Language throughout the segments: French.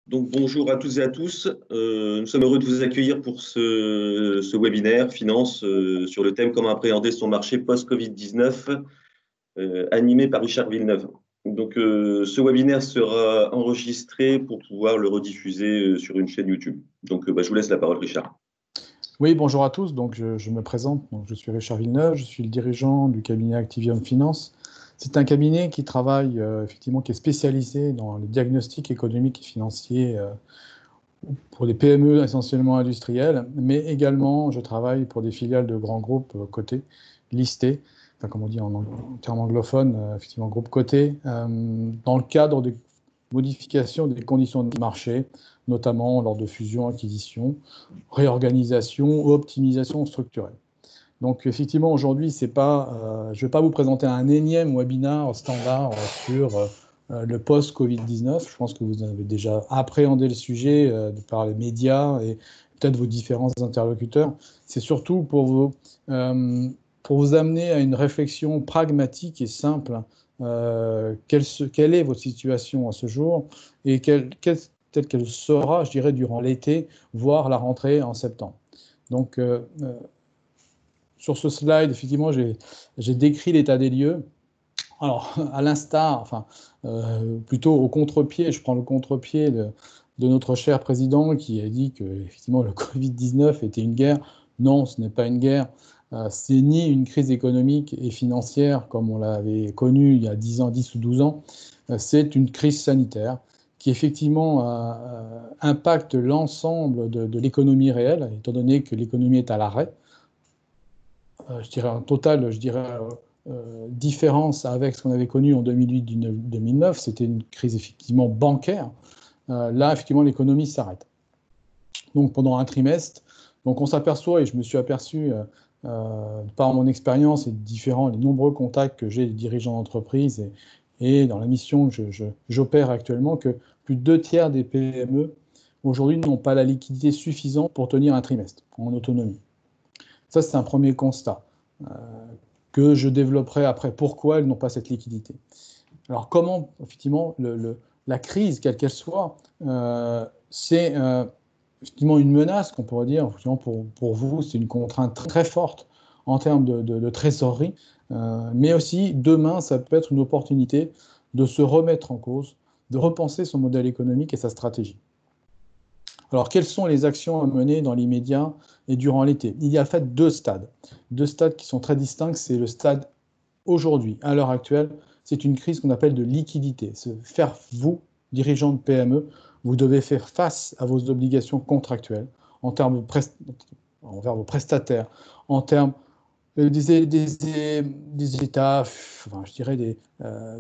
Donc bonjour à toutes et à tous. Nous sommes heureux de vous accueillir pour ce webinaire finance sur le thème comment appréhender son marché post-Covid-19, animé par Richard Villeneuve. Donc ce webinaire sera enregistré pour pouvoir le rediffuser sur une chaîne YouTube. Donc je vous laisse la parole, Richard. Oui, bonjour à tous. Donc, je me présente. Donc, je suis Richard Villeneuve. Je suis le dirigeant du cabinet Activium Finance. C'est un cabinet qui travaille, effectivement, qui est spécialisé dans les diagnostics économiques et financiers pour des PME essentiellement industrielles, mais également, je travaille pour des filiales de grands groupes cotés, listés, enfin, comme on dit en termes anglophones, effectivement, groupes cotés, dans le cadre de modification des conditions de marché, notamment lors de fusion, acquisition, réorganisation ou optimisation structurelle. Donc effectivement, aujourd'hui, je ne vais pas vous présenter un énième webinaire standard sur le post-Covid-19. Je pense que vous avez déjà appréhendé le sujet par les médias et peut-être vos différents interlocuteurs. C'est surtout pour vous amener à une réflexion pragmatique et simple. Quelle est votre situation à ce jour et telle qu'elle sera, je dirais, durant l'été, voire la rentrée en septembre. Donc, sur ce slide, effectivement, j'ai décrit l'état des lieux. Alors, à l'instar, enfin, plutôt au contre-pied, je prends le contre-pied de notre cher président qui a dit que, effectivement, le Covid-19 était une guerre. Non, ce n'est pas une guerre. C'est ni une crise économique et financière comme on l'avait connue il y a 10 ans, 10 ou 12 ans. C'est une crise sanitaire qui, effectivement, impacte l'ensemble de l'économie réelle, étant donné que l'économie est à l'arrêt. Je dirais en total, différence avec ce qu'on avait connu en 2008-2009, c'était une crise effectivement bancaire. Là, effectivement, l'économie s'arrête. Donc pendant un trimestre, donc on s'aperçoit, et je me suis aperçu par mon expérience et les nombreux contacts que j'ai des dirigeants d'entreprise et dans la mission que j'opère actuellement, que plus de 2 tiers des PME aujourd'hui n'ont pas la liquidité suffisante pour tenir un trimestre en autonomie. Ça, c'est un premier constat que je développerai après. Pourquoi elles n'ont pas cette liquidité? Alors, comment, effectivement, la crise, quelle qu'elle soit, c'est effectivement une menace qu'on pourrait dire. Effectivement, pour vous, c'est une contrainte très forte en termes de trésorerie, mais aussi, demain, ça peut être une opportunité de se remettre en cause, de repenser son modèle économique et sa stratégie. Alors, quelles sont les actions à mener dans l'immédiat et durant l'été? Il y a en fait deux stades qui sont très distincts. C'est le stade aujourd'hui, à l'heure actuelle, c'est une crise qu'on appelle de liquidité. Vous, dirigeants de PME, vous devez faire face à vos obligations contractuelles en termes envers vos prestataires, en termes des États, enfin, je dirais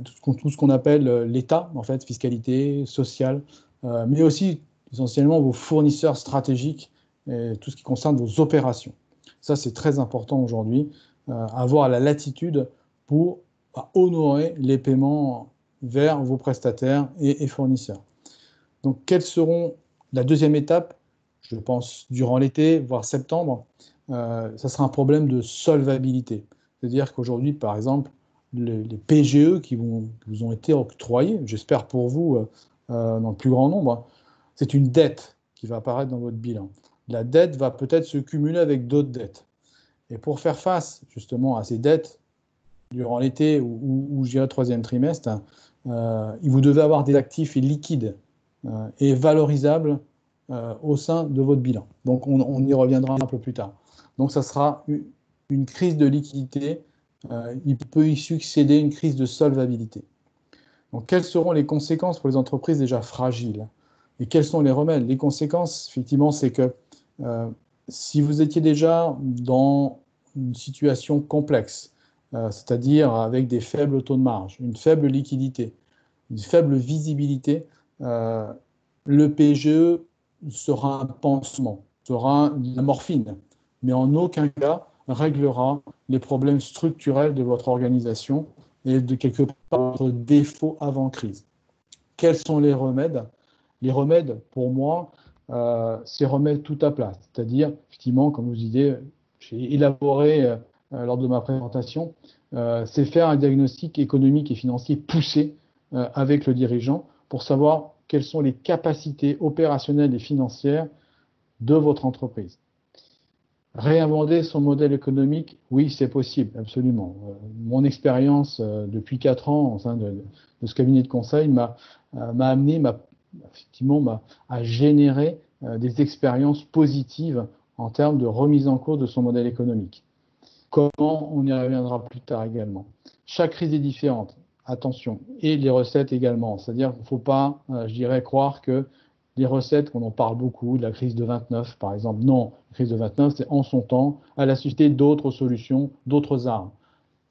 tout ce qu'on appelle l'État, en fait, fiscalité, sociale, mais aussi essentiellement vos fournisseurs stratégiques, et tout ce qui concerne vos opérations. Ça, c'est très important aujourd'hui, avoir la latitude pour honorer les paiements vers vos prestataires et fournisseurs. Donc, quelles seront la deuxième étape? Je pense durant l'été, voire septembre, ça sera un problème de solvabilité. C'est-à-dire qu'aujourd'hui, par exemple, les PGE qui vous ont été octroyés, j'espère pour vous, dans le plus grand nombre, c'est une dette qui va apparaître dans votre bilan. La dette va peut-être se cumuler avec d'autres dettes. Et pour faire face justement à ces dettes durant l'été ou je dirais troisième trimestre, vous devez avoir des actifs liquides et valorisables au sein de votre bilan. Donc on y reviendra un peu plus tard. Donc ça sera une crise de liquidité. Il peut y succéder une crise de solvabilité. Donc quelles seront les conséquences pour les entreprises déjà fragiles? Et quels sont les remèdes? Les conséquences, effectivement, c'est que si vous étiez déjà dans une situation complexe, c'est-à-dire avec des faibles taux de marge, une faible liquidité, une faible visibilité, le PGE sera un pansement, sera de la morphine, mais en aucun cas réglera les problèmes structurels de votre organisation et de quelque part votre défaut avant crise. Quels sont les remèdes? Les remèdes, pour moi, c'est remettre tout à plat. C'est-à-dire, effectivement, comme vous disiez, j'ai élaboré lors de ma présentation, c'est faire un diagnostic économique et financier poussé avec le dirigeant pour savoir quelles sont les capacités opérationnelles et financières de votre entreprise. Réinventer son modèle économique, oui, c'est possible, absolument. Mon expérience depuis 4 ans au sein de ce cabinet de conseil m'a amené effectivement à générer des expériences positives en termes de remise en cause de son modèle économique. Comment, on y reviendra plus tard également. Chaque crise est différente, attention, et les recettes également. C'est-à-dire qu'il ne faut pas, je dirais, croire que les recettes, on en parle beaucoup, de la crise de 29 par exemple. Non, la crise de 29, c'est en son temps, elle a suscité d'autres solutions, d'autres armes.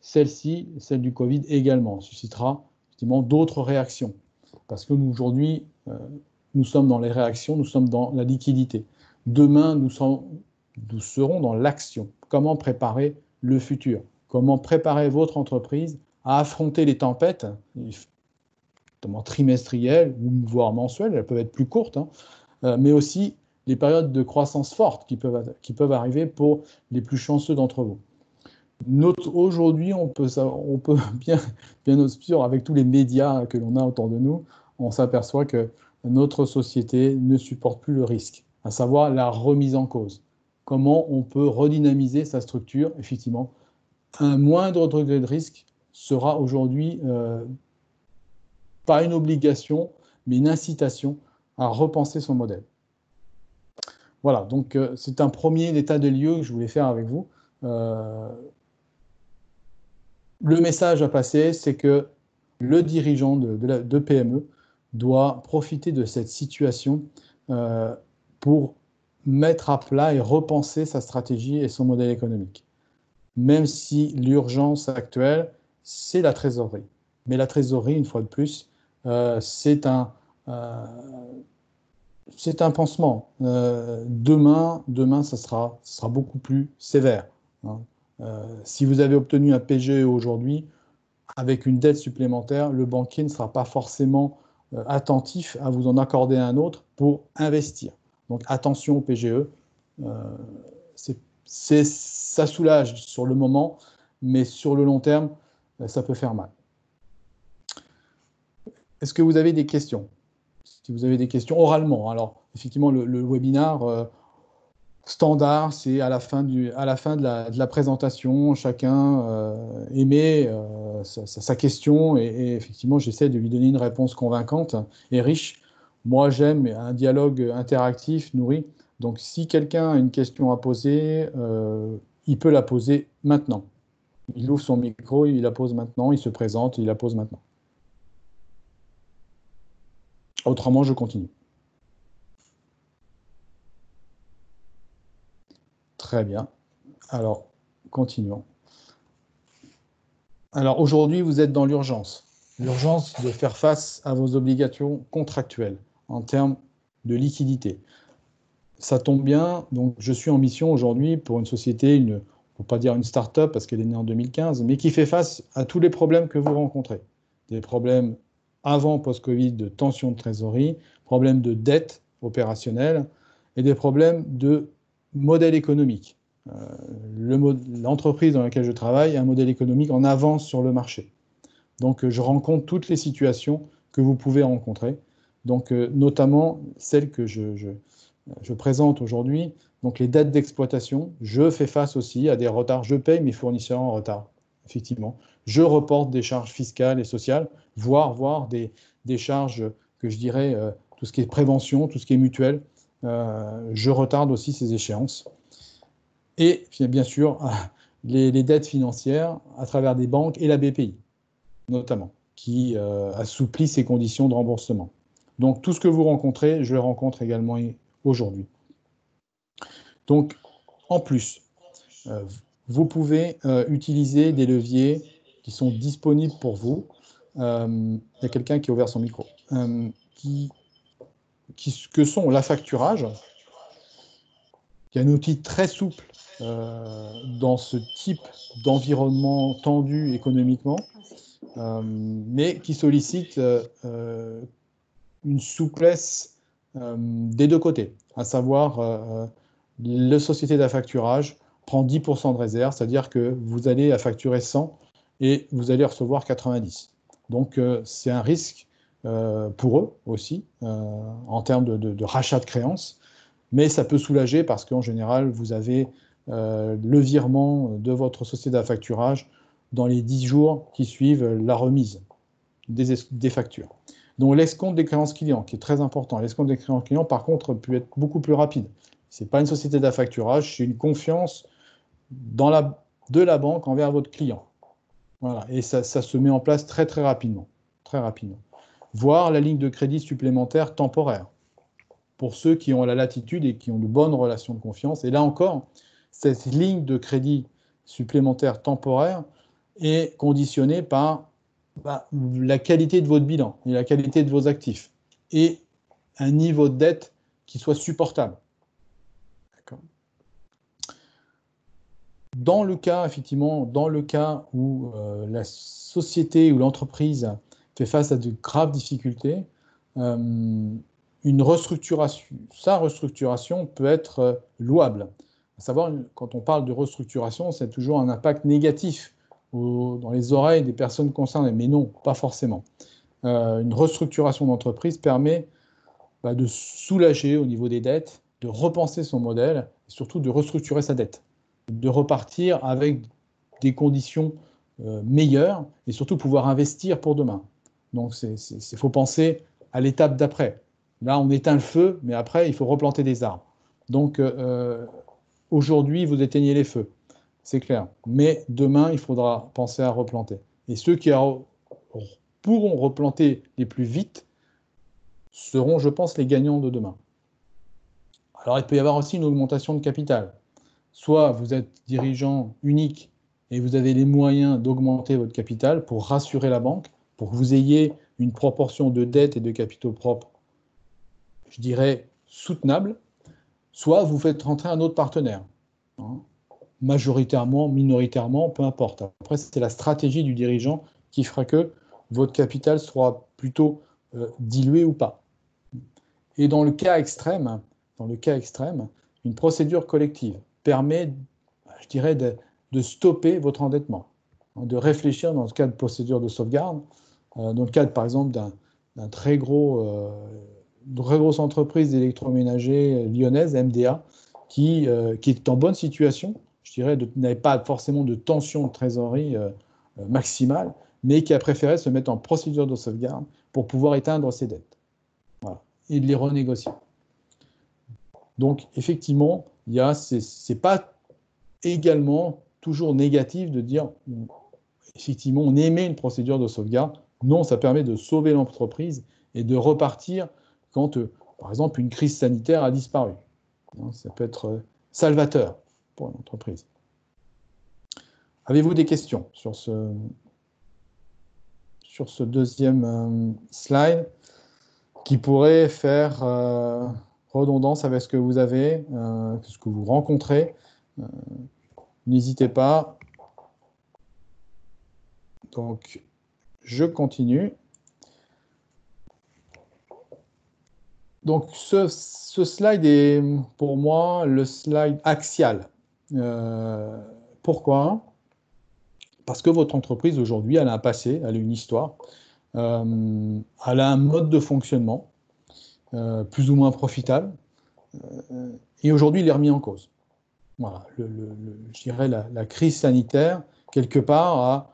Celle-ci, celle du Covid également, suscitera effectivement d'autres réactions. Parce que nous, aujourd'hui, nous sommes dans les réactions, nous sommes dans la liquidité. Demain, nous serons dans l'action. Comment préparer le futur? Comment préparer votre entreprise à affronter les tempêtes, notamment trimestrielles, ou voire mensuelles, elles peuvent être plus courtes, mais aussi les périodes de croissance forte qui peuvent arriver pour les plus chanceux d'entre vous. Aujourd'hui, on peut bien sûr, avec tous les médias que l'on a autour de nous, on s'aperçoit que notre société ne supporte plus le risque, à savoir la remise en cause. Comment on peut redynamiser sa structure? Effectivement, un moindre degré de risque sera aujourd'hui pas une obligation, mais une incitation à repenser son modèle. Voilà, donc c'est un premier état des lieux que je voulais faire avec vous. Le message à passer, c'est que le dirigeant de PME doit profiter de cette situation pour mettre à plat et repenser sa stratégie et son modèle économique. Même si l'urgence actuelle, c'est la trésorerie. Mais la trésorerie, une fois de plus, c'est un pansement. Demain, ça sera beaucoup plus sévère. Si vous avez obtenu un PGE aujourd'hui, avec une dette supplémentaire, le banquier ne sera pas forcément attentif à vous en accorder un autre pour investir. Donc attention au PGE. Ça soulage sur le moment, mais sur le long terme, ça peut faire mal. Est-ce que vous avez des questions? Si vous avez des questions oralement, alors effectivement, le webinaire standard, c'est à la fin de la présentation, chacun émet sa question et effectivement, j'essaie de lui donner une réponse convaincante et riche. Moi, j'aime un dialogue interactif, nourri. Donc, si quelqu'un a une question à poser, il peut la poser maintenant. Il ouvre son micro, il la pose maintenant, il se présente, il la pose maintenant. Autrement, je continue. Très bien. Alors, continuons. Alors, aujourd'hui, vous êtes dans l'urgence. L'urgence de faire face à vos obligations contractuelles en termes de liquidité. Ça tombe bien, donc je suis en mission aujourd'hui pour une société, on ne peut pas dire une start-up parce qu'elle est née en 2015, mais qui fait face à tous les problèmes que vous rencontrez. Des problèmes avant, post-Covid, de tension de trésorerie, problèmes de dette opérationnelle et des problèmes de modèle économique. L'entreprise dans laquelle je travaille a un modèle économique en avance sur le marché. Donc, je rencontre toutes les situations que vous pouvez rencontrer, donc notamment celles que je présente aujourd'hui. Donc, les dettes d'exploitation, je fais face aussi à des retards. Je paye mes fournisseurs en retard, effectivement. Je reporte des charges fiscales et sociales, voire des charges que je dirais, tout ce qui est prévention, tout ce qui est mutuel. Je retarde aussi ces échéances. Et bien sûr, les dettes financières à travers des banques et la BPI, notamment, qui assouplit ses conditions de remboursement. Donc, tout ce que vous rencontrez, je le rencontre également aujourd'hui. Donc, en plus, vous pouvez utiliser des leviers qui sont disponibles pour vous. Il y a quelqu'un qui a ouvert son micro. Que sont l'affacturage, qui est un outil très souple dans ce type d'environnement tendu économiquement, mais qui sollicite une souplesse des deux côtés, à savoir la société d'affacturage prend 10% de réserve, c'est-à-dire que vous allez facturer 100 et vous allez recevoir 90. Donc c'est un risque pour eux aussi, en termes de rachat de créances. Mais ça peut soulager parce qu'en général, vous avez le virement de votre société d'affacturage dans les 10 jours qui suivent la remise des factures. Donc l'escompte des créances clients, qui est très important. L'escompte des créances clients, par contre, peut être beaucoup plus rapide. Ce n'est pas une société d'affacturage, c'est une confiance de la banque envers votre client. Voilà. Et ça se met en place très, très rapidement. Très rapidement. Voire la ligne de crédit supplémentaire temporaire, pour ceux qui ont la latitude et qui ont de bonnes relations de confiance. Et là encore, cette ligne de crédit supplémentaire temporaire est conditionnée par la qualité de votre bilan et la qualité de vos actifs et un niveau de dette qui soit supportable. Dans le cas, effectivement, dans le cas où la société ou l'entreprise fait face à de graves difficultés, sa restructuration peut être louable. À savoir, quand on parle de restructuration, c'est toujours un impact négatif dans les oreilles des personnes concernées, mais non, pas forcément. Une restructuration d'entreprise permet de soulager au niveau des dettes, de repenser son modèle, et surtout de restructurer sa dette, de repartir avec des conditions meilleures, et surtout pouvoir investir pour demain. Donc, il faut penser à l'étape d'après. Là, on éteint le feu, mais après, il faut replanter des arbres. Donc, aujourd'hui, vous éteignez les feux, c'est clair. Mais demain, il faudra penser à replanter. Et ceux qui pourront replanter les plus vite seront, je pense, les gagnants de demain. Alors, il peut y avoir aussi une augmentation de capital. Soit vous êtes dirigeant unique et vous avez les moyens d'augmenter votre capital pour rassurer la banque, pour que vous ayez une proportion de dette et de capitaux propres, je dirais, soutenable. Soit vous faites rentrer un autre partenaire, majoritairement, minoritairement, peu importe. Après, c'est la stratégie du dirigeant qui fera que votre capital sera plutôt dilué ou pas. Et dans le cas extrême, une procédure collective permet, je dirais, de stopper votre endettement, de réfléchir dans le cadre de procédure de sauvegarde, dans le cadre, par exemple, d'une très grosse entreprise d'électroménager lyonnaise, MDA, qui est en bonne situation, je dirais, n'avait pas forcément de tension de trésorerie maximale, mais qui a préféré se mettre en procédure de sauvegarde pour pouvoir éteindre ses dettes. Voilà. Et de les renégocier. Donc, effectivement, c'est pas également toujours négatif de dire, effectivement, on émet une procédure de sauvegarde. Non, ça permet de sauver l'entreprise et de repartir quand, par exemple, une crise sanitaire a disparu. Ça peut être salvateur pour une entreprise. Avez-vous des questions sur ce deuxième slide qui pourrait faire redondance avec ce que vous avez, ce que vous rencontrez? N'hésitez pas. Donc, je continue. Donc, ce slide est pour moi le slide axial. Pourquoi? Parce que votre entreprise aujourd'hui, elle a un passé, elle a une histoire, elle a un mode de fonctionnement plus ou moins profitable, et aujourd'hui, il est remis en cause. Voilà, je dirais la crise sanitaire, quelque part,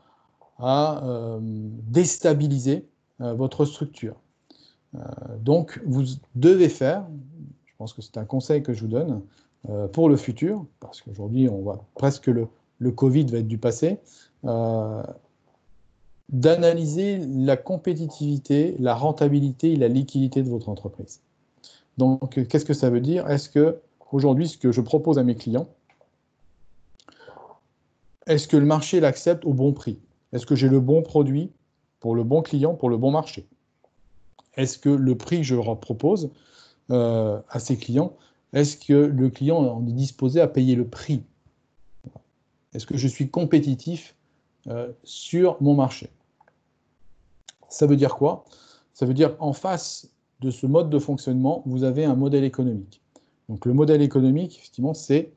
a déstabilisé votre structure. Donc, vous devez faire, je pense que c'est un conseil que je vous donne pour le futur, parce qu'aujourd'hui, on voit presque le Covid va être du passé, d'analyser la compétitivité, la rentabilité et la liquidité de votre entreprise. Donc, qu'est-ce que ça veut dire? Est-ce que, aujourd'hui, ce que je propose à mes clients, est-ce que le marché l'accepte au bon prix? Est-ce que j'ai le bon produit pour le bon client, pour le bon marché? Est-ce que le prix que je leur propose à ces clients, est-ce que le client est disposé à payer le prix? Est-ce que je suis compétitif sur mon marché? Ça veut dire quoi? Ça veut dire en face de ce mode de fonctionnement, vous avez un modèle économique. Donc le modèle économique, effectivement, c'est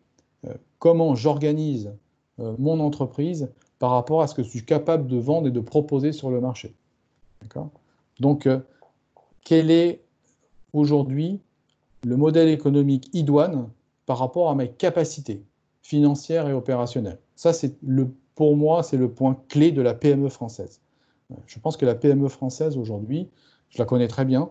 comment j'organise mon entreprise par rapport à ce que je suis capable de vendre et de proposer sur le marché. D'accord? Donc quel est aujourd'hui le modèle économique idoine par rapport à mes capacités financières et opérationnelles. Ça, pour moi, c'est le point clé de la PME française. Je pense que la PME française aujourd'hui, je la connais très bien.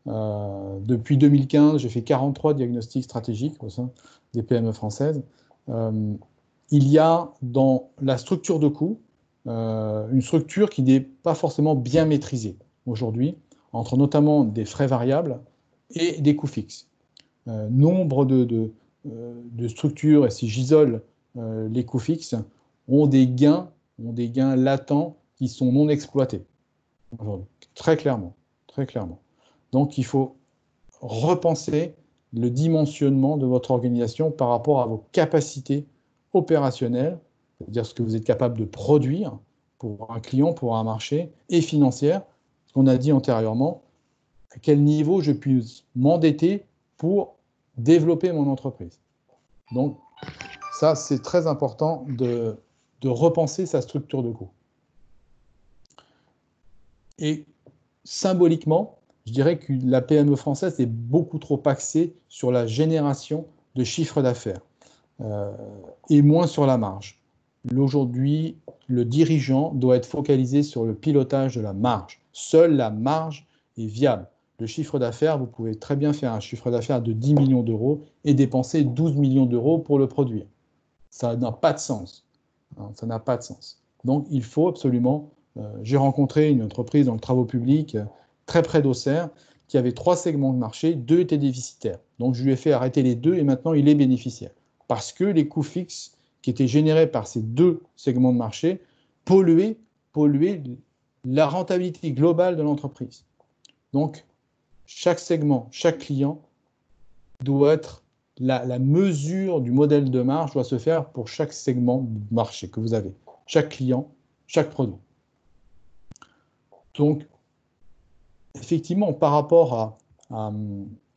Depuis 2015, j'ai fait 43 diagnostics stratégiques au sein des PME françaises. Il y a dans la structure de coûts une structure qui n'est pas forcément bien maîtrisée aujourd'hui, entre notamment des frais variables et des coûts fixes. Nombre de structures, et si j'isole les coûts fixes, ont des gains latents qui sont non exploités aujourd'hui, très clairement, très clairement. Donc il faut repenser le dimensionnement de votre organisation par rapport à vos capacités opérationnelles, c'est-à-dire ce que vous êtes capable de produire pour un client, pour un marché, et financière, ce qu'on a dit antérieurement, à quel niveau je puis m'endetter pour développer mon entreprise. Donc, ça, c'est très important de repenser sa structure de coût. Et symboliquement, je dirais que la PME française est beaucoup trop axée sur la génération de chiffre d'affaires et moins sur la marge. Aujourd'hui, le dirigeant doit être focalisé sur le pilotage de la marge. Seule la marge est viable. Le chiffre d'affaires, vous pouvez très bien faire un chiffre d'affaires de 10 millions d'euros et dépenser 12 millions d'euros pour le produire. Ça n'a pas de sens. Ça n'a pas de sens. Donc, il faut absolument... j'ai rencontré une entreprise dans le travaux publics très près d'Auxerre qui avait 3 segments de marché, 2 étaient déficitaires. Donc, je lui ai fait arrêter les 2 et maintenant, il est bénéficiaire. Parce que les coûts fixes qui étaient générés par ces 2 segments de marché polluaient la rentabilité globale de l'entreprise. Donc, chaque segment, chaque client doit être la mesure du modèle de marge doit se faire pour chaque segment de marché que vous avez. Chaque client, chaque produit. Donc, effectivement, par rapport à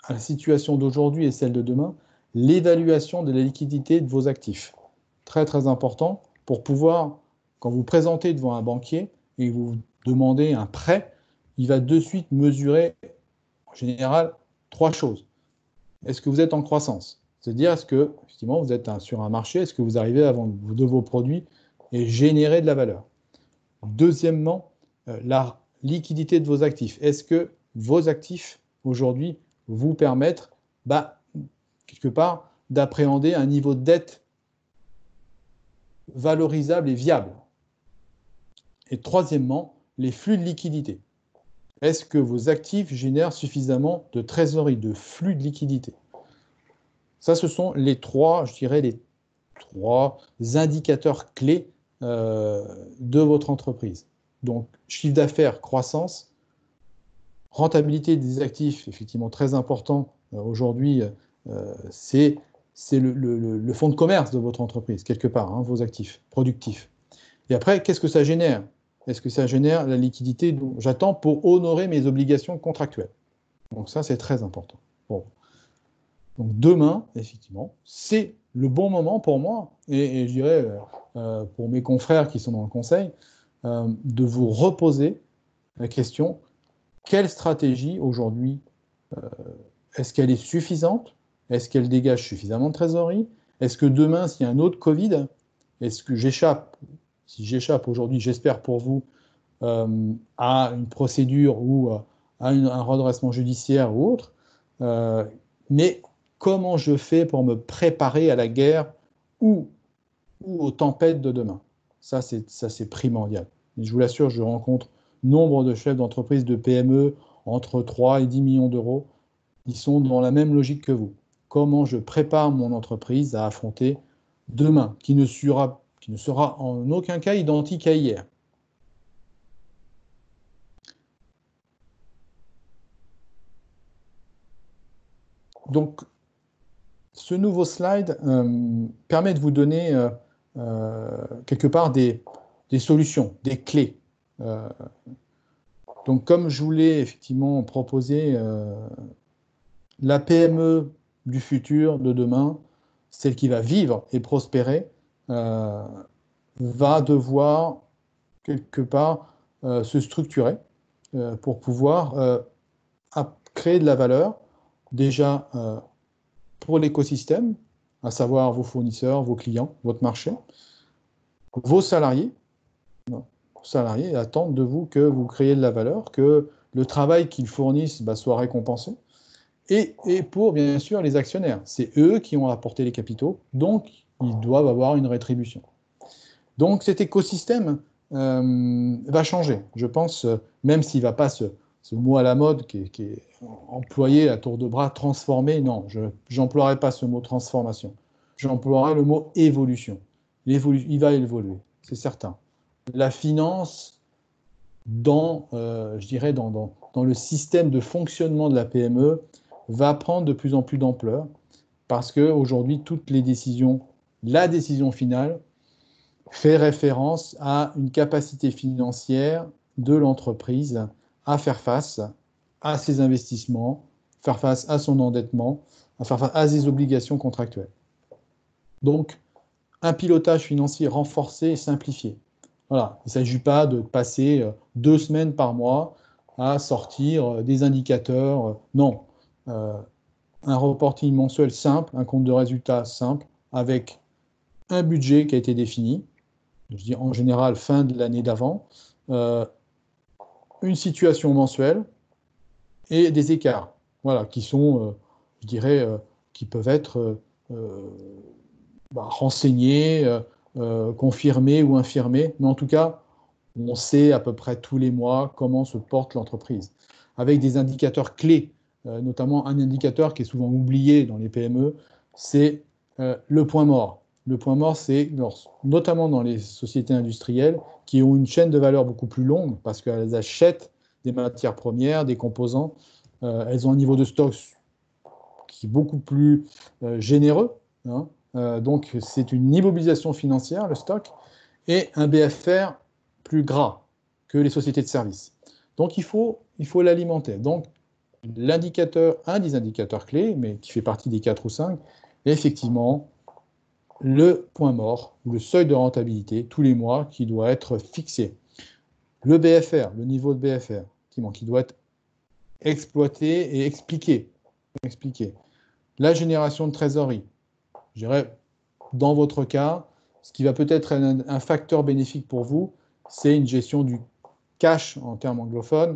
la situation d'aujourd'hui et celle de demain, l'évaluation de la liquidité de vos actifs. Très, très important pour pouvoir, quand vous présentez devant un banquier et vous demandez un prêt, il va de suite mesurer, en général, 3 choses. Est-ce que vous êtes en croissance? C'est-à-dire, est-ce que, effectivement, vous êtes sur un marché, est-ce que vous arrivez à vendre de vos produits et générer de la valeur? Deuxièmement, la liquidité de vos actifs. Est-ce que vos actifs, aujourd'hui, vous permettent, quelque part, d'appréhender un niveau de dette valorisable et viable? Et troisièmement, les flux de liquidité. Est-ce que vos actifs génèrent suffisamment de trésorerie, de flux de liquidité? Ça, ce sont les 3, je dirais, les 3 indicateurs clés de votre entreprise. Donc, chiffre d'affaires, croissance, rentabilité des actifs, effectivement très important aujourd'hui, c'est le fonds de commerce de votre entreprise, quelque part, vos actifs productifs. Et après, qu'est-ce que ça génère? Est-ce que ça génère la liquidité dont j'attends pour honorer mes obligations contractuelles? Donc ça, c'est très important. Bon. Donc demain, effectivement, c'est le bon moment pour moi, et je dirais pour mes confrères qui sont dans le conseil, de vous reposer la question, quelle stratégie aujourd'hui, est-ce qu'elle est suffisante? Est-ce qu'elle dégage suffisamment de trésorerie? Est-ce que demain, s'il y a un autre Covid, est-ce que j'échappe, si j'échappe aujourd'hui, j'espère pour vous, à une procédure ou à un redressement judiciaire ou autre, mais comment je fais pour me préparer à la guerre ou aux tempêtes de demain? Ça, c'est primordial. Et je vous l'assure, je rencontre nombre de chefs d'entreprise, de PME, entre 3 et 10 millions d'euros. Ils sont dans la même logique que vous. Comment je prépare mon entreprise à affronter demain, qui ne sera en aucun cas identique à hier. Donc, ce nouveau slide permet de vous donner quelque part des solutions, des clés. Donc, comme je vous l'ai effectivement proposé, la PME du futur, de demain, celle qui va vivre et prospérer, va devoir quelque part se structurer pour pouvoir créer de la valeur, déjà pour l'écosystème, à savoir vos fournisseurs, vos clients, votre marché, vos salariés. Vos salariés attendent de vous que vous créiez de la valeur, que le travail qu'ils fournissent soit récompensé. Et pour, bien sûr, les actionnaires. C'est eux qui ont apporté les capitaux, donc ils doivent avoir une rétribution. Donc cet écosystème va changer. Je pense, même s'il ne va pas ce mot à la mode qui est employé à tour de bras, transformer, non, je n'emploierai pas ce mot transformation. J'emploierai le mot évolution. Il va évoluer, c'est certain. La finance, je dirais, dans le système de fonctionnement de la PME, va prendre de plus en plus d'ampleur parce qu'aujourd'hui, toutes les décisions, la décision finale, fait référence à une capacité financière de l'entreprise à faire face à ses investissements, faire face à son endettement, à faire face à ses obligations contractuelles. Donc, un pilotage financier renforcé et simplifié. Voilà. Il ne s'agit pas de passer 2 semaines par mois à sortir des indicateurs. Non. Un reporting mensuel simple, un compte de résultats simple, avec un budget qui a été défini, je dis en général fin de l'année d'avant, une situation mensuelle et des écarts, voilà, qui sont, je dirais, qui peuvent être renseignés, confirmés ou infirmés, mais en tout cas, on sait à peu près tous les mois comment se porte l'entreprise, avec des indicateurs clés, notamment un indicateur qui est souvent oublié dans les PME, c'est le point mort. Le point mort, c'est notamment dans les sociétés industrielles qui ont une chaîne de valeur beaucoup plus longue parce qu'elles achètent des matières premières, des composants. Elles ont un niveau de stock qui est beaucoup plus généreux. Hein. Donc, c'est une immobilisation financière, le stock, et un BFR plus gras que les sociétés de services. Donc, il faut l'alimenter. Donc, l'indicateur, un des indicateurs clés, mais qui fait partie des 4 ou 5, est effectivement le point mort, le seuil de rentabilité, tous les mois, qui doit être fixé. Le BFR, le niveau de BFR, qui doit être exploité et expliqué. La génération de trésorerie, je dirais, dans votre cas, ce qui va peut-être être un facteur bénéfique pour vous, c'est une gestion du cash, en termes anglophones,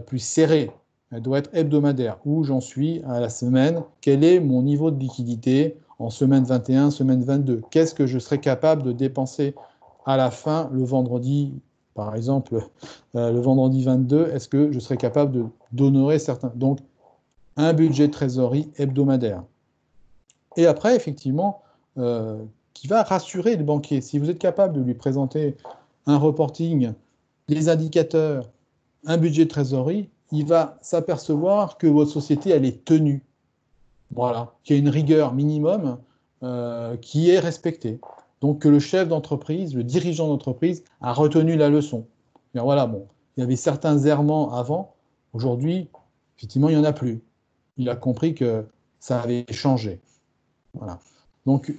plus serrée. Elle doit être hebdomadaire. Où j'en suis à la semaine? Quel est mon niveau de liquidité en semaine 21, semaine 22? Qu'est-ce que je serai capable de dépenser à la fin, le vendredi, par exemple, le vendredi 22, est-ce que je serai capable d'honorer certains? Donc, un budget de trésorerie hebdomadaire. Et après, effectivement, qui va rassurer le banquier. Si vous êtes capable de lui présenter un reporting, des indicateurs, un budget de trésorerie, il va s'apercevoir que votre société, elle est tenue. Voilà, qu'il y a une rigueur minimum qui est respectée. Donc que le chef d'entreprise, le dirigeant d'entreprise a retenu la leçon. Et voilà, bon, il y avait certains errements avant. Aujourd'hui, effectivement, il n'y en a plus. Il a compris que ça avait changé. Voilà. Donc,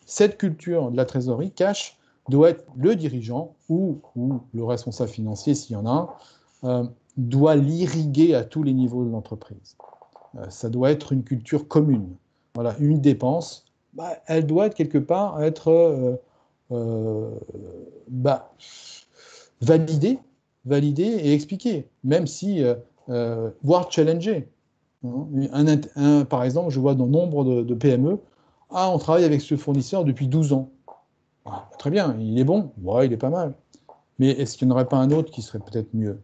cette culture de la trésorerie cash doit être le dirigeant ou le responsable financier, s'il y en a un, doit l'irriguer à tous les niveaux de l'entreprise. Ça doit être une culture commune. Voilà, une dépense, elle doit être quelque part être validée et expliquée, même si, voire challengée. Par exemple, je vois dans nombre de PME, on travaille avec ce fournisseur depuis 12 ans. Très bien, il est bon, il est pas mal. Mais est-ce qu'il n'y en aurait pas un autre qui serait peut-être mieux?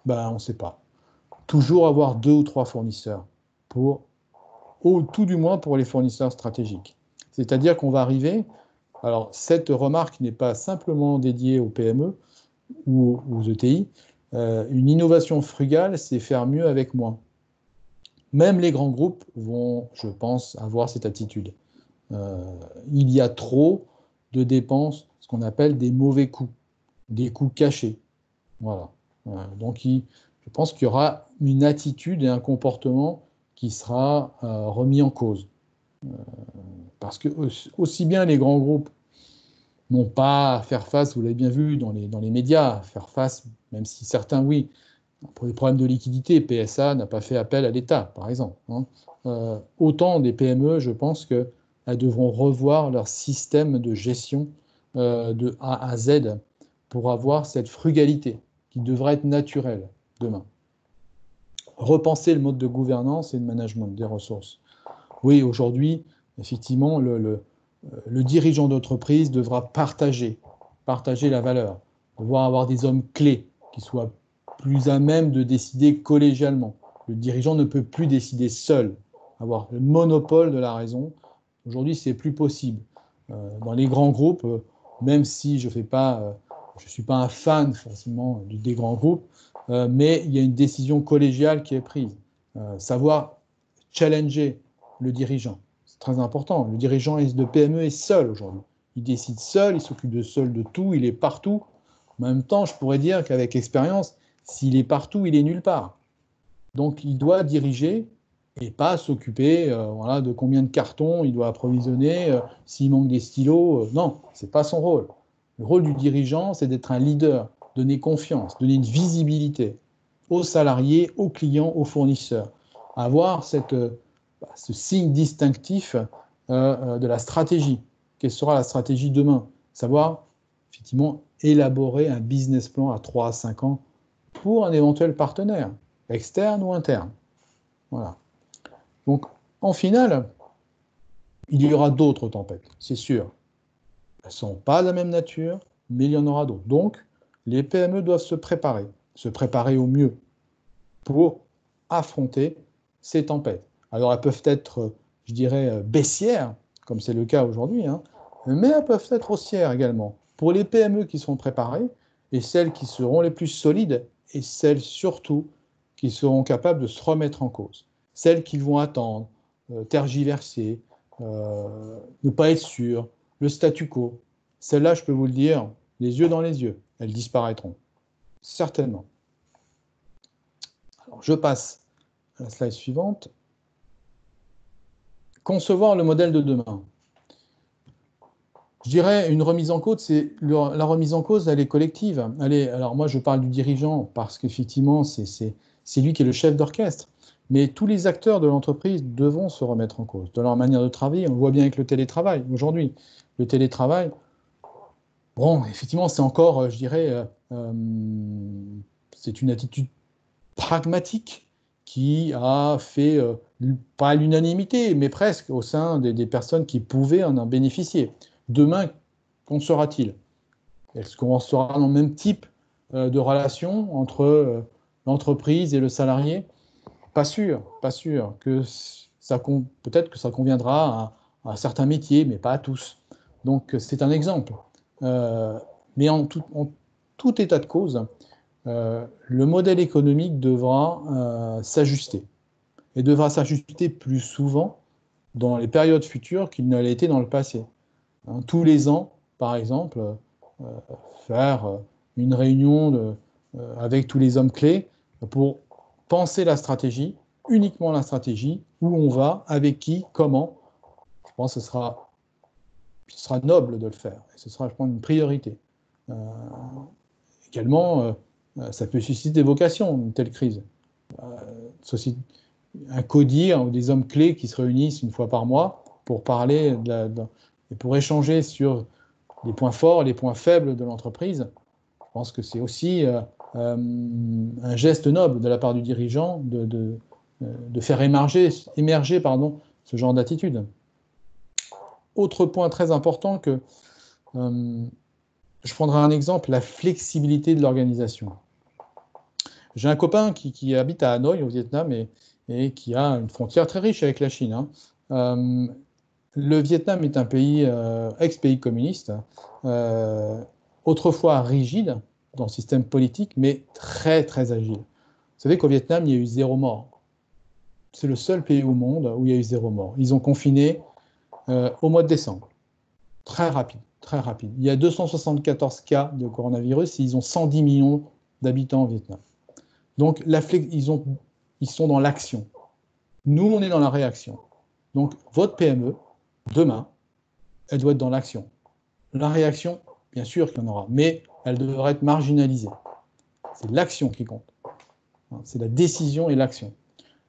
On ne sait pas. Toujours avoir 2 ou 3 fournisseurs, ou tout du moins pour les fournisseurs stratégiques. C'est-à-dire qu'on va arriver, alors cette remarque n'est pas simplement dédiée aux PME ou aux ETI, une innovation frugale, c'est faire mieux avec moins. Même les grands groupes vont, je pense, avoir cette attitude. Il y a trop de dépenses, ce qu'on appelle des mauvais coûts, des coûts cachés. Voilà. Donc, je pense qu'il y aura une attitude et un comportement qui sera remis en cause. Parce que aussi bien les grands groupes n'ont pas à faire face, vous l'avez bien vu dans les médias, faire face, même si certains, oui, Pour les problèmes de liquidité, PSA n'a pas fait appel à l'État, par exemple. Autant des PME, je pense qu'elles devront revoir leur système de gestion de A à Z pour avoir cette frugalité qui devrait être naturelle demain. Repenser le mode de gouvernance et de management des ressources. Oui, aujourd'hui, effectivement, le dirigeant d'entreprise devra partager la valeur, devoir avoir des hommes clés qui soient plus à même de décider collégialement. Le dirigeant ne peut plus décider seul, avoir le monopole de la raison. Aujourd'hui, c'est plus possible. Dans les grands groupes, même si je ne suis pas un fan forcément des grands groupes, mais il y a une décision collégiale qui est prise. Savoir challenger le dirigeant, c'est très important. Le dirigeant de PME est seul aujourd'hui. Il décide seul, il s'occupe de tout, il est partout. En même temps, je pourrais dire qu'avec expérience, s'il est partout, il est nulle part. Donc, il doit diriger et pas s'occuper de combien de cartons il doit approvisionner, s'il manque des stylos. Non, ce n'est pas son rôle. Le rôle du dirigeant, c'est d'être un leader, donner confiance, donner une visibilité aux salariés, aux clients, aux fournisseurs. Avoir ce signe distinctif de la stratégie. Quelle sera la stratégie demain? Savoir, effectivement, élaborer un business plan à 3 à 5 ans pour un éventuel partenaire, externe ou interne. Voilà. Donc, en finale, il y aura d'autres tempêtes, c'est sûr. Elles ne sont pas de la même nature, mais il y en aura d'autres. Donc, les PME doivent se préparer au mieux pour affronter ces tempêtes. Alors, elles peuvent être, je dirais, baissières, comme c'est le cas aujourd'hui, mais elles peuvent être haussières également. Pour les PME qui sont préparées, et celles qui seront les plus solides, et celles surtout qui seront capables de se remettre en cause. Celles qui vont attendre, tergiverser, ne pas être sûres, le statu quo. Celles-là, je peux vous le dire, les yeux dans les yeux, elles disparaîtront. Certainement. Alors, je passe à la slide suivante. Concevoir le modèle de demain. Je dirais une remise en cause, la remise en cause, elle est collective. Alors moi, je parle du dirigeant parce qu'effectivement, c'est lui qui est le chef d'orchestre. Mais tous les acteurs de l'entreprise devront se remettre en cause de leur manière de travailler. On le voit bien avec le télétravail aujourd'hui. Le télétravail, bon, effectivement, c'est encore, je dirais, c'est une attitude pragmatique qui a fait, pas l'unanimité, mais presque au sein des personnes qui pouvaient en bénéficier. Demain, qu'en sera-t-il? Est-ce qu'on sera dans le même type de relation entre l'entreprise et le salarié? Pas sûr, pas sûr. Peut-être que ça conviendra à certains métiers, mais pas à tous. Donc c'est un exemple. Mais en tout état de cause, le modèle économique devra s'ajuster. Et devra s'ajuster plus souvent dans les périodes futures qu'il ne l'a été dans le passé. Tous les ans, par exemple, faire une réunion avec tous les hommes clés pour penser la stratégie, uniquement la stratégie, où on va, avec qui, comment. Je pense que ce sera noble de le faire. Et ce sera, je pense, une priorité. Également, ça peut susciter des vocations, une telle crise. Un CODIR ou des hommes clés qui se réunissent une fois par mois pour parler et pour échanger sur les points forts, les points faibles de l'entreprise. Je pense que c'est aussi un geste noble de la part du dirigeant de faire émerger ce genre d'attitude. Autre point très important je prendrai un exemple, la flexibilité de l'organisation. J'ai un copain qui habite à Hanoï, au Vietnam, et qui a une frontière très riche avec la Chine. Le Vietnam est un pays, ex-pays communiste, autrefois rigide dans le système politique, mais très, très agile. Vous savez qu'au Vietnam, il y a eu 0 mort. C'est le seul pays au monde où il y a eu 0 mort. Ils ont confiné au mois de décembre. Très rapide, très rapide. Il y a 274 cas de coronavirus et ils ont 110 millions d'habitants au Vietnam. Donc, ils sont dans l'action. Nous, on est dans la réaction. Donc, votre PME, demain, elle doit être dans l'action. La réaction, bien sûr qu'il y en aura, mais elle devrait être marginalisée. C'est l'action qui compte. C'est la décision et l'action.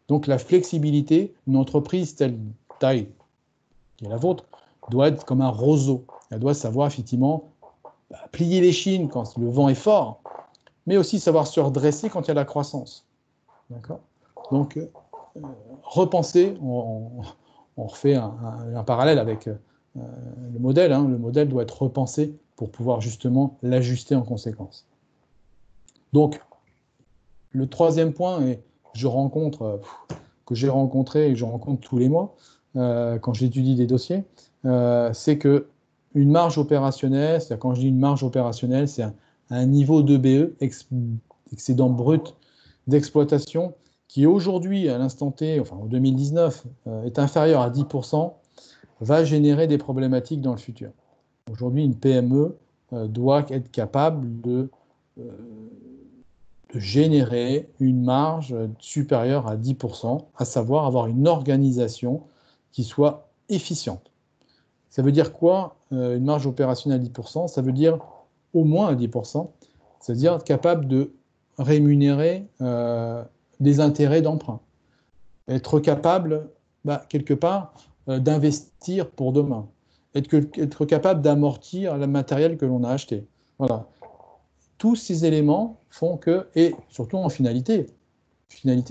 Donc la flexibilité, une entreprise telle taille qui est la vôtre, doit être comme un roseau. Elle doit savoir effectivement plier les chines quand le vent est fort, mais aussi savoir se redresser quand il y a la croissance. D'accord ? Donc, repenser, on refait un parallèle avec le modèle. Le modèle doit être repensé pour pouvoir justement l'ajuster en conséquence. Donc, le troisième point, et que j'ai rencontré et que je rencontre tous les mois quand j'étudie des dossiers, c'est que une marge opérationnelle, c'est-à-dire quand je dis une marge opérationnelle, c'est un niveau d'EBE, excédent brut d'exploitation, qui aujourd'hui, à l'instant T, enfin en 2019, est inférieur à 10%, va générer des problématiques dans le futur. Aujourd'hui, une PME doit être capable de générer une marge supérieure à 10%, à savoir avoir une organisation qui soit efficiente. Ça veut dire quoi, une marge opérationnelle à 10%? Ça veut dire au moins à 10%, c'est-à-dire être capable de rémunérer des intérêts d'emprunt, être capable, quelque part, d'investir pour demain, être capable d'amortir le matériel que l'on a acheté. Voilà. Tous ces éléments font que, et surtout en finalité,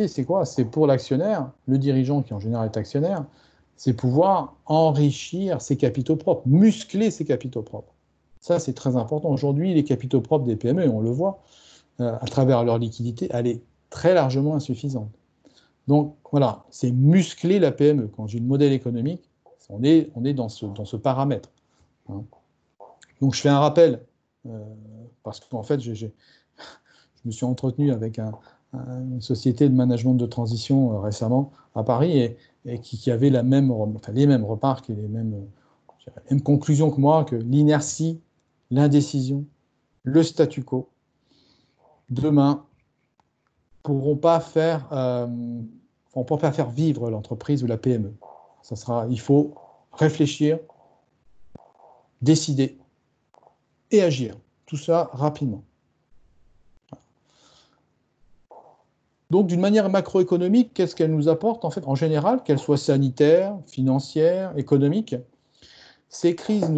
c'est quoi? C'est pour l'actionnaire, le dirigeant qui en général est actionnaire, c'est pouvoir enrichir ses capitaux propres, muscler ses capitaux propres. Ça, c'est très important. Aujourd'hui, les capitaux propres des PME, on le voit, à travers leur liquidité, elle est très largement insuffisante. Donc voilà, c'est muscler la PME. Quand j'ai le modèle économique, on est dans ce paramètre. Donc je fais un rappel, parce qu'en fait, je me suis entretenu avec une société de management de transition récemment à Paris et qui avait les mêmes remarques et les mêmes conclusions que moi, que l'inertie, l'indécision, le statu quo, demain, ne pourront pas faire vivre l'entreprise ou la PME. Il faut réfléchir, décider et agir. Tout ça rapidement. Donc, d'une manière macroéconomique, qu'est-ce qu'elle nous apporte, en fait, en général, qu'elle soit sanitaire, financière, économique? Ces crises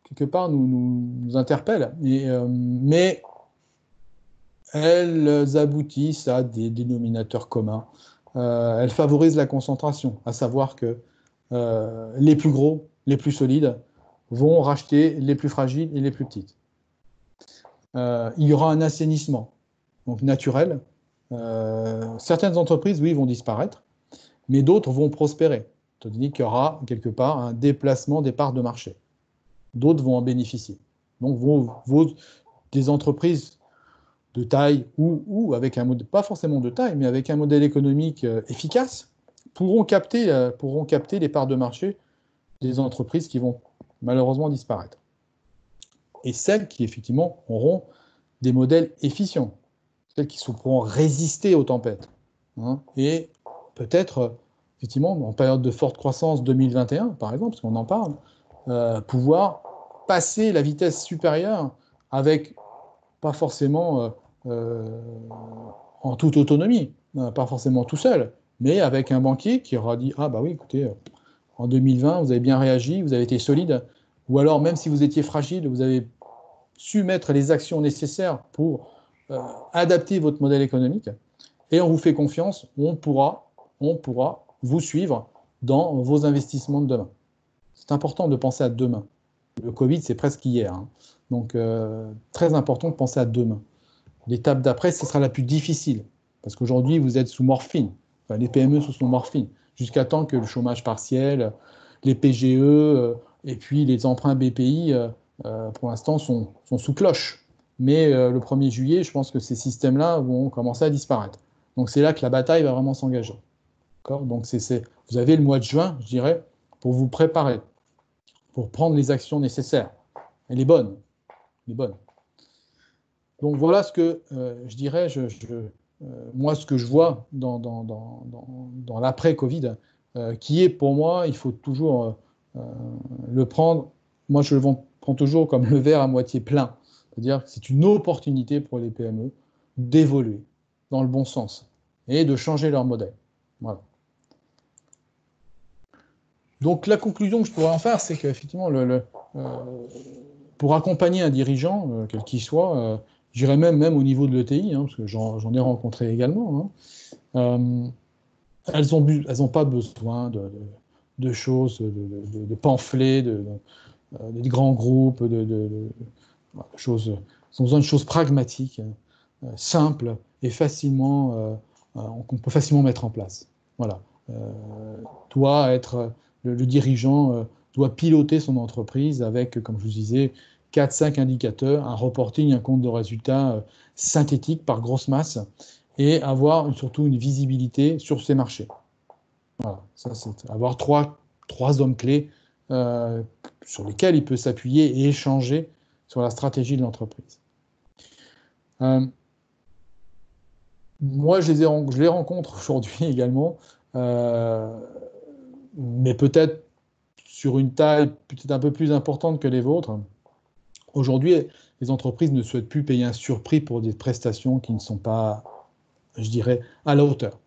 quelque part, nous interpellent, mais elles aboutissent à des dénominateurs communs. Elles favorisent la concentration, à savoir que les plus gros, les plus solides, vont racheter les plus fragiles et les plus petites. Il y aura un assainissement, donc naturel. Certaines entreprises, oui, vont disparaître, mais d'autres vont prospérer. C'est-à-dire qu'il y aura quelque part un déplacement des parts de marché. D'autres vont en bénéficier. Donc, des entreprises de taille ou avec un modèle, pas forcément de taille, mais avec un modèle économique efficace, pourront capter les parts de marché des entreprises qui vont malheureusement disparaître. Et celles qui, effectivement, auront des modèles efficients, celles qui pourront résister aux tempêtes. Et peut-être, effectivement, en période de forte croissance 2021, par exemple, parce qu'on en parle, pouvoir passer la vitesse supérieure avec, pas forcément en toute autonomie, pas forcément tout seul, mais avec un banquier qui aura dit « Ah bah oui, écoutez, en 2020, vous avez bien réagi, vous avez été solide, ou alors même si vous étiez fragile, vous avez su mettre les actions nécessaires pour adapter votre modèle économique, et on vous fait confiance, on pourra vous suivre dans vos investissements de demain. » C'est important de penser à demain. Le Covid, c'est presque hier. Donc, très important de penser à demain. L'étape d'après, ce sera la plus difficile. Parce qu'aujourd'hui, vous êtes sous morphine. Enfin, les PME sont sous morphine. Jusqu'à temps que le chômage partiel, les PGE et puis les emprunts BPI, pour l'instant, sont sous cloche. Mais le 1er juillet, je pense que ces systèmes-là vont commencer à disparaître. Donc, c'est là que la bataille va vraiment s'engager. Donc, vous avez le mois de juin, je dirais, pour vous préparer, pour prendre les actions nécessaires. Et les bonnes. Donc voilà ce que je dirais, moi ce que je vois dans l'après-Covid, qui est pour moi, il faut toujours le prendre, moi je le prends toujours comme le verre à moitié plein. C'est-à-dire que c'est une opportunité pour les PME d'évoluer. dans le bon sens et de changer leur modèle. Voilà. Donc la conclusion que je pourrais en faire, c'est qu'effectivement, pour accompagner un dirigeant, quel qu'il soit, j'irais même au niveau de l'ETI, parce que j'en ai rencontré également, elles n'ont pas besoin de choses, de pamphlets, de grands groupes, choses. Elles ont besoin de choses pragmatiques, simples et qu'on peut facilement mettre en place. Voilà. Le dirigeant doit piloter son entreprise avec, comme je vous disais, 4-5 indicateurs, un reporting, un compte de résultats synthétique par grosse masse, et avoir surtout une visibilité sur ses marchés. Voilà, ça c'est avoir trois hommes clés sur lesquels il peut s'appuyer et échanger sur la stratégie de l'entreprise. Moi, je les rencontre aujourd'hui également, mais peut-être sur une taille peut-être un peu plus importante que les vôtres. Aujourd'hui, les entreprises ne souhaitent plus payer un surprix pour des prestations qui ne sont pas, je dirais, à la hauteur.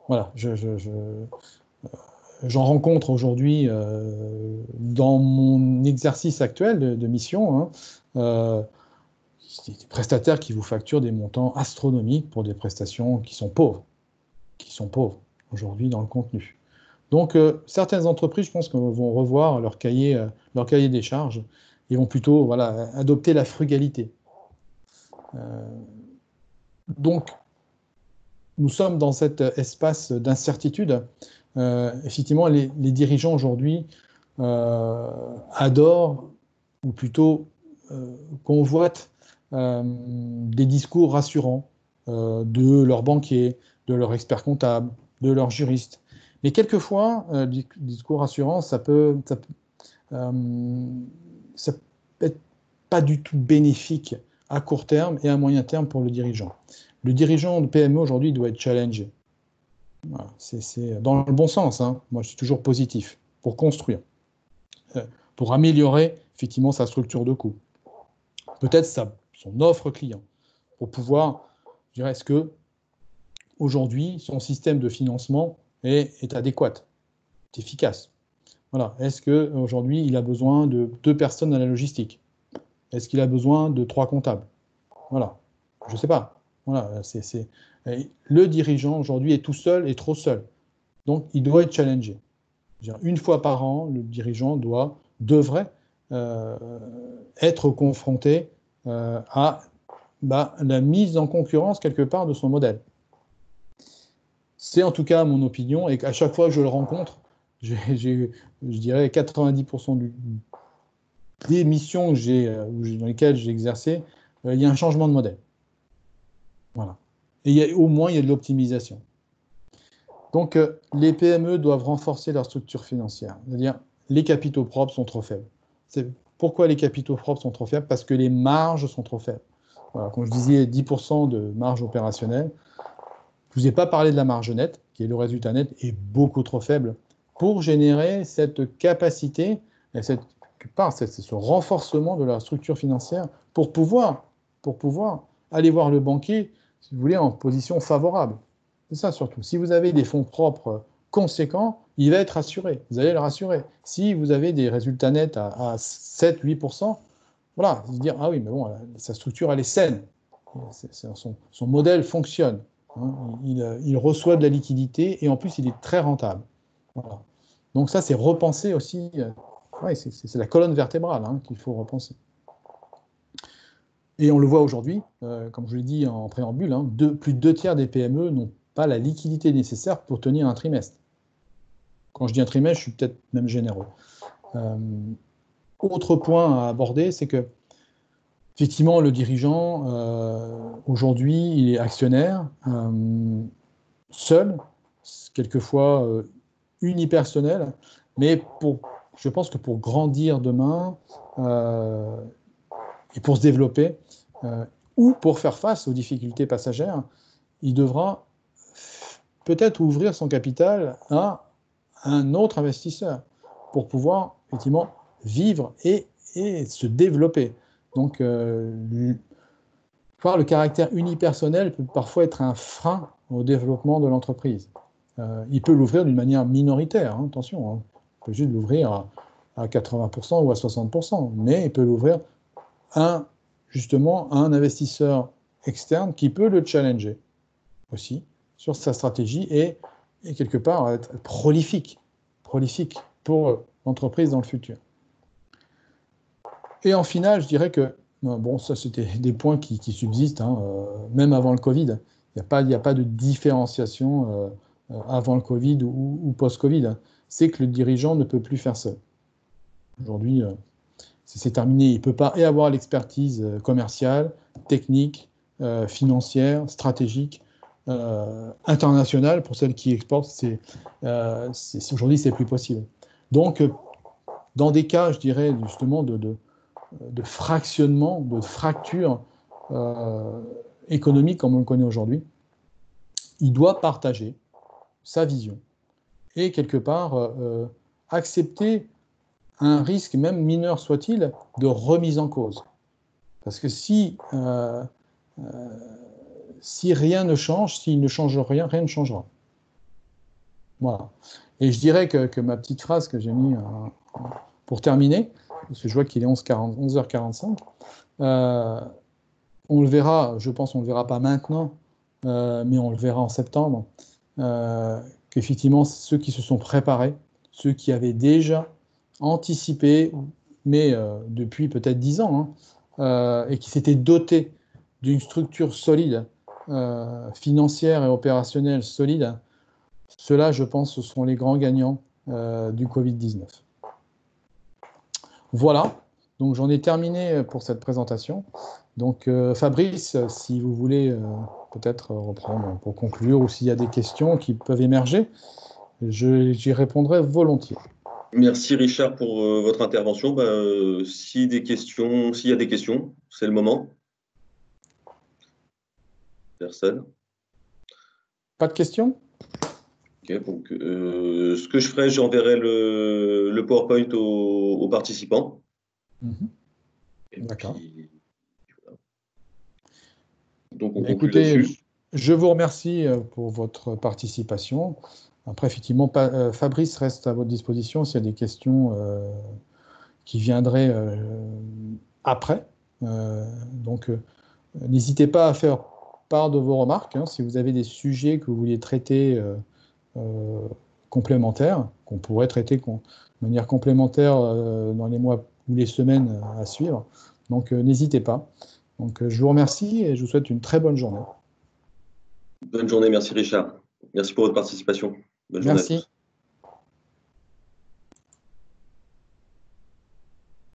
Voilà, j'en rencontre aujourd'hui dans mon exercice actuel de mission, des prestataires qui vous facturent des montants astronomiques pour des prestations qui sont pauvres aujourd'hui dans le contenu. Donc, certaines entreprises, je pense, vont revoir leur cahier des charges et vont plutôt adopter la frugalité. Donc, nous sommes dans cet espace d'incertitude. Effectivement, les dirigeants aujourd'hui adorent, ou plutôt convoitent, des discours rassurants de leurs banquiers, de leurs experts comptables, de leurs juristes. Mais quelquefois, discours rassurants, ça peut être pas du tout bénéfique à court terme et à moyen terme pour le dirigeant. Le dirigeant de PME aujourd'hui doit être challengé. Voilà, c'est dans le bon sens. Moi, je suis toujours positif pour construire, pour améliorer effectivement sa structure de coût. Peut-être son offre client, pour pouvoir, je dirais, est-ce que aujourd'hui son système de financement est adéquat, est efficace. Voilà. Est-ce qu'aujourd'hui il a besoin de 2 personnes à la logistique? Est-ce qu'il a besoin de 3 comptables? Voilà. Je ne sais pas. Voilà. Le dirigeant aujourd'hui est tout seul et trop seul. Donc il doit être challengé. Une fois par an, le dirigeant devrait être confronté à la mise en concurrence quelque part de son modèle. C'est en tout cas mon opinion, et qu'à chaque fois que je le rencontre, je dirais 90% des missions dans lesquelles j'ai exercé, il y a un changement de modèle. Voilà. Et au moins, il y a de l'optimisation. Donc, les PME doivent renforcer leur structure financière. C'est-à-dire, les capitaux propres sont trop faibles. Pourquoi les capitaux propres sont trop faibles? Parce que les marges sont trop faibles. Voilà, comme je disais, 10% de marge opérationnelle. Je ne vous ai pas parlé de la marge nette, qui est le résultat net, est beaucoup trop faible pour générer cette capacité, et ce renforcement de la structure financière pour pouvoir aller voir le banquier, si vous voulez, en position favorable. C'est ça surtout. Si vous avez des fonds propres conséquents, il va être rassuré. Vous allez le rassurer. Si vous avez des résultats nets à 7-8%, voilà, vous dire, ah oui, mais bon, sa structure, elle est saine. Son modèle fonctionne. Il reçoit de la liquidité et en plus, il est très rentable. Voilà. Donc ça, c'est repenser aussi. C'est la colonne vertébrale qu'il faut repenser. Et on le voit aujourd'hui, comme je l'ai dit en préambule, plus de 2 tiers des PME n'ont pas la liquidité nécessaire pour tenir un trimestre. Quand je dis un trimestre, je suis peut-être même généreux. Autre point à aborder, c'est que effectivement, le dirigeant, aujourd'hui, il est actionnaire, seul, quelquefois unipersonnel, mais je pense que pour grandir demain et pour se développer, ou pour faire face aux difficultés passagères, il devra peut-être ouvrir son capital à un autre investisseur pour pouvoir effectivement vivre et se développer. Donc, voir le caractère unipersonnel peut parfois être un frein au développement de l'entreprise. Il peut l'ouvrir d'une manière minoritaire, hein, attention, hein. Il peut juste l'ouvrir à 80% ou à 60%, mais il peut l'ouvrir justement à un investisseur externe qui peut le challenger aussi sur sa stratégie et quelque part être prolifique pour l'entreprise dans le futur. Et en final, je dirais que, bon, ça c'était des points qui subsistent, hein, même avant le Covid. Il n'y a pas de différenciation avant le Covid ou post-Covid. C'est que le dirigeant ne peut plus faire seul. Aujourd'hui, c'est terminé. Il ne peut pas avoir l'expertise commerciale, technique, financière, stratégique, internationale. Pour celles qui exportent, aujourd'hui, c'est plus possible. Donc, dans des cas, je dirais, justement, de fractionnement, de fracture économique comme on le connaît aujourd'hui, il doit partager sa vision et quelque part accepter un risque, même mineur soit-il, de remise en cause. Parce que si rien ne change, s'il ne change rien, rien ne changera. Voilà. Et je dirais que ma petite phrase que j'ai mis pour terminer, parce que je vois qu'il est 11h45, on le verra, je pense on ne le verra pas maintenant, mais on le verra en septembre, qu'effectivement ceux qui se sont préparés, ceux qui avaient déjà anticipé, mais depuis peut-être 10 ans, hein, et qui s'étaient dotés d'une structure solide, financière et opérationnelle solide, ceux-là, je pense, ce seront les grands gagnants du Covid-19. Voilà, donc j'en ai terminé pour cette présentation. Donc Fabrice, si vous voulez peut-être reprendre pour conclure, ou s'il y a des questions qui peuvent émerger, j'y répondrai volontiers. Merci Richard pour votre intervention. S'il y a des questions, c'est le moment. Personne. Pas de questions? Ok, donc ce que je ferai, j'enverrai le PowerPoint aux participants. D'accord. Voilà. Donc on conclut Écoutez, là-dessus. je vous remercie pour votre participation. Après, effectivement, Fabrice reste à votre disposition s'il y a des questions qui viendraient après. Donc, n'hésitez pas à faire part de vos remarques, hein, si vous avez des sujets que vous vouliez traiter complémentaires, qu'on pourrait traiter de manière complémentaire dans les mois ou les semaines à suivre. Donc, n'hésitez pas. Donc, je vous remercie et je vous souhaite une très bonne journée. Bonne journée, merci Richard. Merci pour votre participation. Bonne journée à tous. Merci.